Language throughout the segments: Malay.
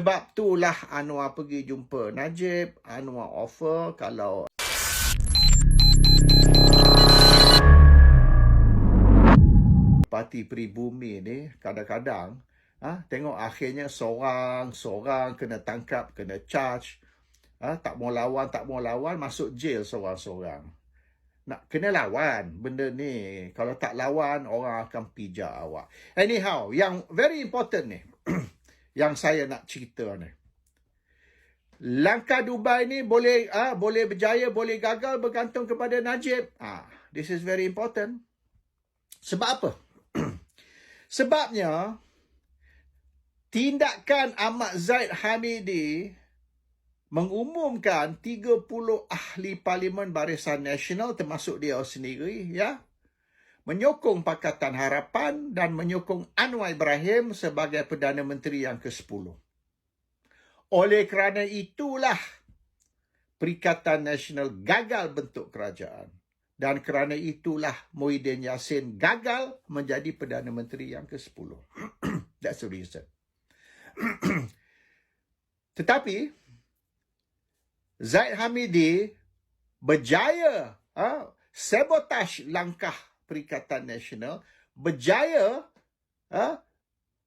Sebab itulah Anwar pergi jumpa Najib. Anwar offer kalau Parti Pribumi ni kadang-kadang tengok akhirnya seorang-seorang kena tangkap, kena charge. Tak mau lawan, masuk jail seorang-seorang. Nak kena lawan benda ni. Kalau tak lawan, orang akan pijak awak. Anyhow, yang very important ni, yang saya nak cerita ni. Langkah Dubai ni boleh berjaya, boleh gagal bergantung kepada Najib. This is very important. Sebab apa? Sebabnya, tindakan Ahmad Zahid Hamidi mengumumkan 30 ahli Parlimen Barisan Nasional termasuk dia sendiri, menyokong Pakatan Harapan dan menyokong Anwar Ibrahim sebagai Perdana Menteri yang ke-10. Oleh kerana itulah Perikatan Nasional gagal bentuk kerajaan. Dan kerana itulah Muhyiddin Yassin gagal menjadi Perdana Menteri yang ke-10. That's the reason. Tetapi, Zahid Hamidi berjaya sabotage langkah Perikatan Nasional, berjaya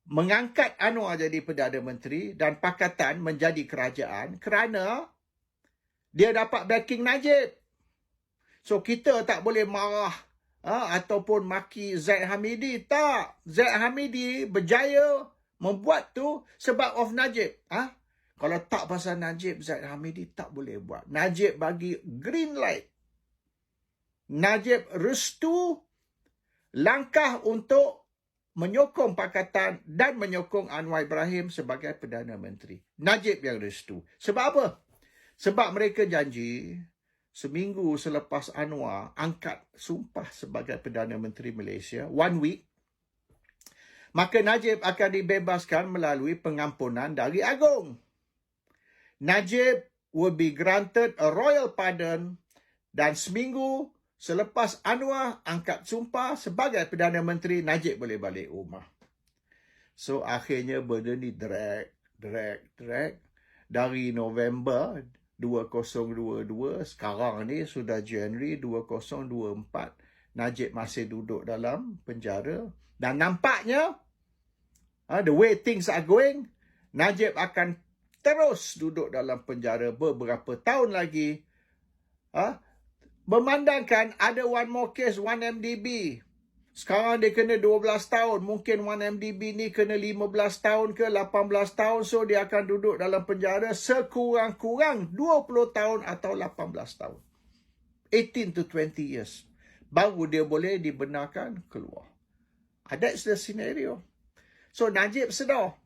mengangkat Anwar jadi Perdana Menteri dan Pakatan menjadi kerajaan kerana dia dapat backing Najib. So kita tak boleh marah ataupun maki Zahid Hamidi. Tak. Zahid Hamidi berjaya membuat tu sebab of Najib. Kalau tak pasal Najib, Zahid Hamidi tak boleh buat. Najib bagi green light. Najib restu langkah untuk menyokong Pakatan dan menyokong Anwar Ibrahim sebagai Perdana Menteri. Najib yang restu. Sebab apa? Sebab mereka janji seminggu selepas Anwar angkat sumpah sebagai Perdana Menteri Malaysia, 1 week, maka Najib akan dibebaskan melalui pengampunan dari Agong. Najib will be granted a royal pardon dan seminggu selepas Anwar angkat sumpah sebagai Perdana Menteri, Najib boleh balik rumah. So, akhirnya benda ni drag. Dari November 2022, sekarang ni sudah Januari 2024. Najib masih duduk dalam penjara. Dan nampaknya, the way things are going, Najib akan terus duduk dalam penjara beberapa tahun lagi. Memandangkan ada one more case, 1MDB. Sekarang dia kena 12 tahun. Mungkin 1MDB ni kena 15 tahun ke 18 tahun. So dia akan duduk dalam penjara sekurang-kurang 20 tahun atau 18 tahun. 18 to 20 years. Baru dia boleh dibenarkan keluar. That's the scenario. So Najib sedar.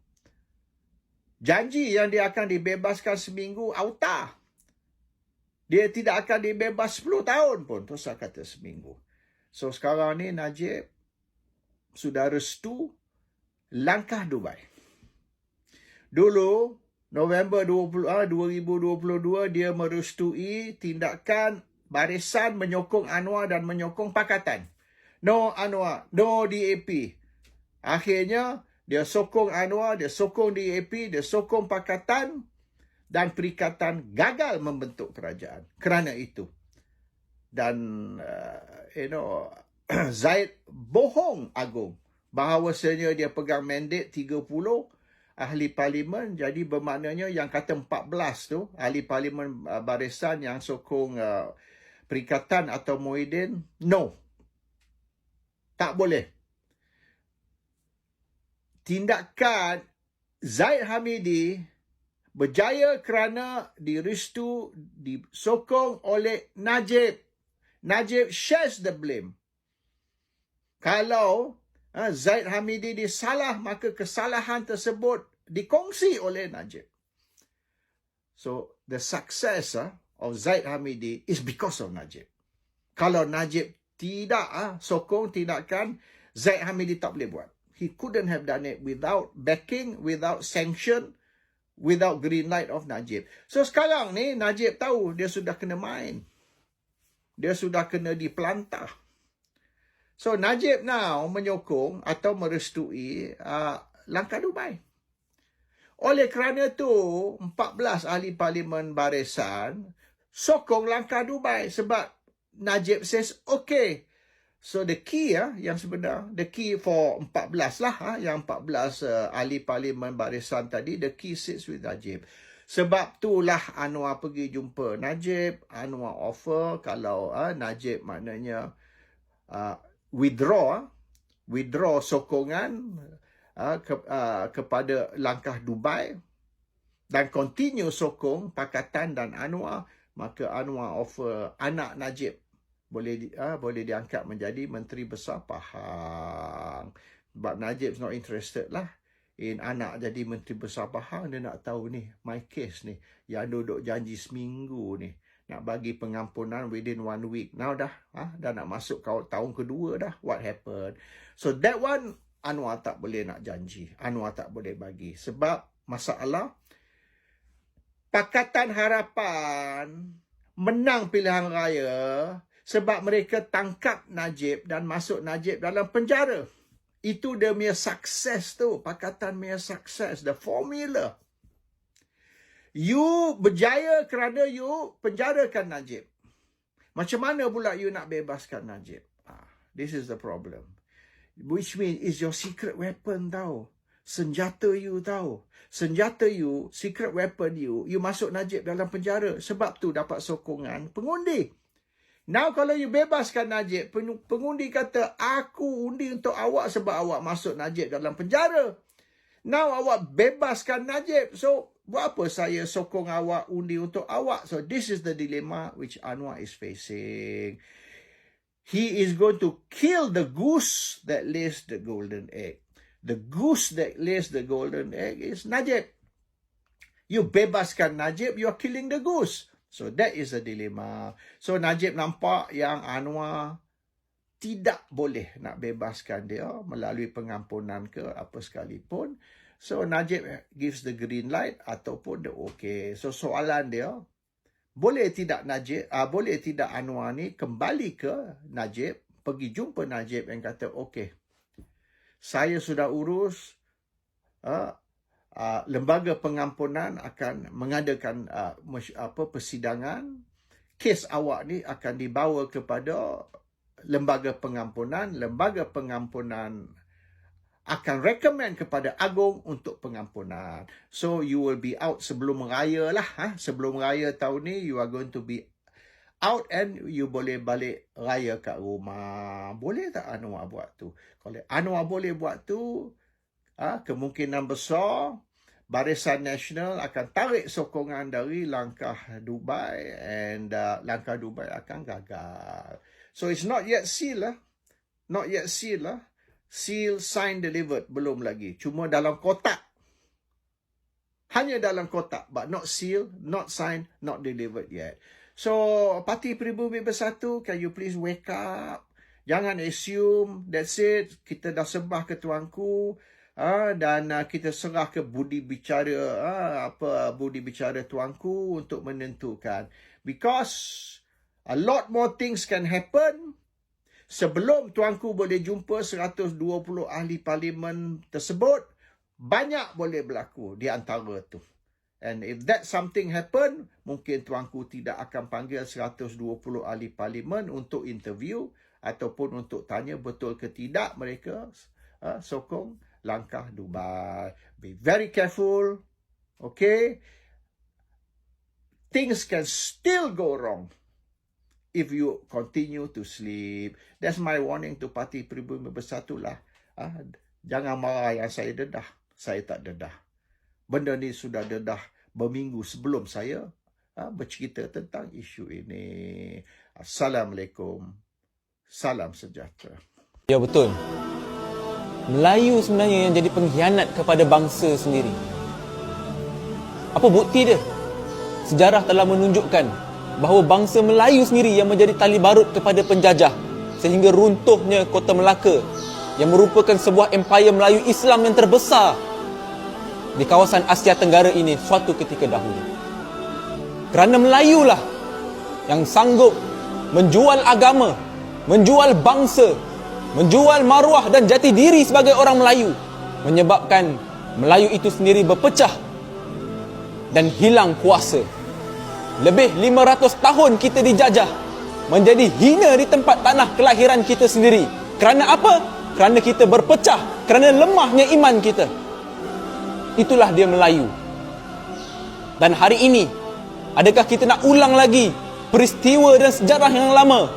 Janji yang dia akan dibebaskan seminggu, auta. Dia tidak akan dibebas 10 tahun pun. Terus saya kata seminggu. So sekarang ni Najib sudah restu langkah Dubai. Dulu, November 2022, dia merestui tindakan barisan menyokong Anwar dan menyokong Pakatan. No Anwar, no DAP. Akhirnya, dia sokong Anwar, dia sokong DAP, dia sokong Pakatan. Dan Perikatan gagal membentuk kerajaan kerana itu. Dan, Zahid bohong Agong bahawasanya dia pegang mandate 30 ahli parlimen. Jadi bermaknanya yang kata 14 tu, ahli parlimen barisan yang sokong Perikatan atau Muhyiddin, no. Tak boleh. Tindakan Zahid Hamidi berjaya kerana direstu, disokong oleh Najib. Najib shares the blame. Kalau Zahid Hamidi disalah, maka kesalahan tersebut dikongsi oleh Najib. So, the success of Zahid Hamidi is because of Najib. Kalau Najib tidak sokong tindakan, Zahid Hamidi tak boleh buat. He couldn't have done it without backing, without sanction, without green light of Najib. So sekarang ni Najib tahu dia sudah kena main. Dia sudah kena dipelantar. So Najib now menyokong atau merestui langkah Dubai. Oleh kerana tu, 14 ahli parlimen barisan sokong langkah Dubai sebab Najib says okay. So the key yang sebenar, the key for 14 lah, yang 14 ahli parlimen barisan tadi, the key sits with Najib. Sebab itulah Anwar pergi jumpa Najib. Anwar offer kalau Najib maknanya withdraw sokongan kepada langkah Dubai dan continue sokong Pakatan dan Anwar, maka Anwar offer anak Najib boleh diangkat menjadi Menteri Besar Pahang. Sebab Najib's not interested lah in anak jadi Menteri Besar Pahang. Dia nak tahu ni, my case ni, yang duduk janji seminggu ni, nak bagi pengampunan within 1 week. Now dah nak masuk tahun kedua dah. What happened? So that one, Anwar tak boleh nak janji. Anwar tak boleh bagi. Sebab masalah, Pakatan Harapan menang pilihan raya sebab mereka tangkap Najib dan masuk Najib dalam penjara. Itu dia punya sukses tu. Pakatan punya sukses. The formula. You berjaya kerana you penjarakan Najib. Macam mana pula you nak bebaskan Najib? This is the problem. Which means is your secret weapon tau. Senjata you tau. Senjata you, secret weapon you masuk Najib dalam penjara. Sebab tu dapat sokongan pengundi. Now kalau you bebaskan Najib, pengundi kata, aku undi untuk awak sebab awak masuk Najib dalam penjara. Now awak bebaskan Najib. So, buat apa saya sokong awak, undi untuk awak? So, this is the dilemma which Anwar is facing. He is going to kill the goose that lays the golden egg. The goose that lays the golden egg is Najib. You bebaskan Najib, you are killing the goose. So that is the dilemma. So Najib nampak yang Anwar tidak boleh nak bebaskan dia melalui pengampunan ke apa sekalipun. So Najib gives the green light ataupun the okay. So soalan dia, boleh tidak Anwar ni kembali ke Najib, pergi jumpa Najib yang kata, okey, saya sudah urus, lembaga pengampunan akan mengadakan persidangan, kes awak ni akan dibawa kepada lembaga pengampunan akan recommend kepada Agong untuk pengampunan. So you will be out sebelum raya lah. Sebelum raya tahun ni, you are going to be out and you boleh balik raya kat rumah. Boleh tak Anwar buat tu? Kalau Anwar boleh buat tu, kemungkinan besar Barisan Nasional akan tarik sokongan dari langkah Dubai and langkah Dubai akan gagal. So it's not yet sealed lah. Not yet sealed lah. Seal, sign, delivered. Belum lagi. Cuma dalam kotak. Hanya dalam kotak. But not sealed, not signed, not delivered yet. So, Parti Pribumi Bersatu, can you please wake up? Jangan assume, that's it. Kita dah sembah ke tuanku. Dan kita serah ke budi bicara, budi bicara tuanku untuk menentukan. Because a lot more things can happen. Sebelum tuanku boleh jumpa 120 ahli parlimen tersebut, banyak boleh berlaku di antara tu. And if that something happen, mungkin tuanku tidak akan panggil 120 ahli parlimen untuk interview ataupun untuk tanya betul ke tidak mereka sokong langkah Dubai. Be very careful. Okay? Things can still go wrong if you continue to sleep. That's my warning to Parti Pribumi Bersatu lah. Jangan marah yang saya dedah. Saya tak dedah. Benda ni sudah dedah berminggu sebelum saya bercerita tentang isu ini. Assalamualaikum. Salam sejahtera. Ya, betul. Melayu sebenarnya yang jadi pengkhianat kepada bangsa sendiri. Apa bukti dia? Sejarah telah menunjukkan bahawa bangsa Melayu sendiri yang menjadi tali barut kepada penjajah sehingga runtuhnya Kota Melaka yang merupakan sebuah empayar Melayu Islam yang terbesar di kawasan Asia Tenggara ini suatu ketika dahulu. Kerana Melayulah yang sanggup menjual agama, menjual bangsa, menjual maruah dan jati diri sebagai orang Melayu, menyebabkan Melayu itu sendiri berpecah dan hilang kuasa. Lebih 500 tahun kita dijajah, menjadi hina di tempat tanah kelahiran kita sendiri. Kerana apa? Kerana kita berpecah, kerana lemahnya iman kita. Itulah dia Melayu. Dan hari ini, adakah kita nak ulang lagi peristiwa dan sejarah yang lama?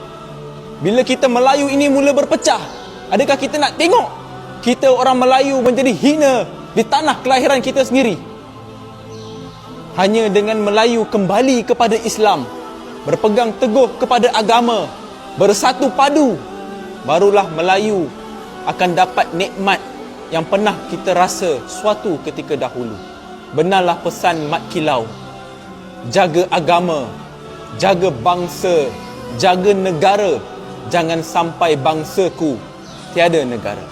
Bila kita Melayu ini mula berpecah, adakah kita nak tengok kita orang Melayu menjadi hina di tanah kelahiran kita sendiri? Hanya dengan Melayu kembali kepada Islam, berpegang teguh kepada agama, bersatu padu, barulah Melayu akan dapat nikmat yang pernah kita rasa suatu ketika dahulu. Benarlah pesan Mat Kilau, jaga agama, jaga bangsa, jaga negara, jangan sampai bangsaku tiada negara.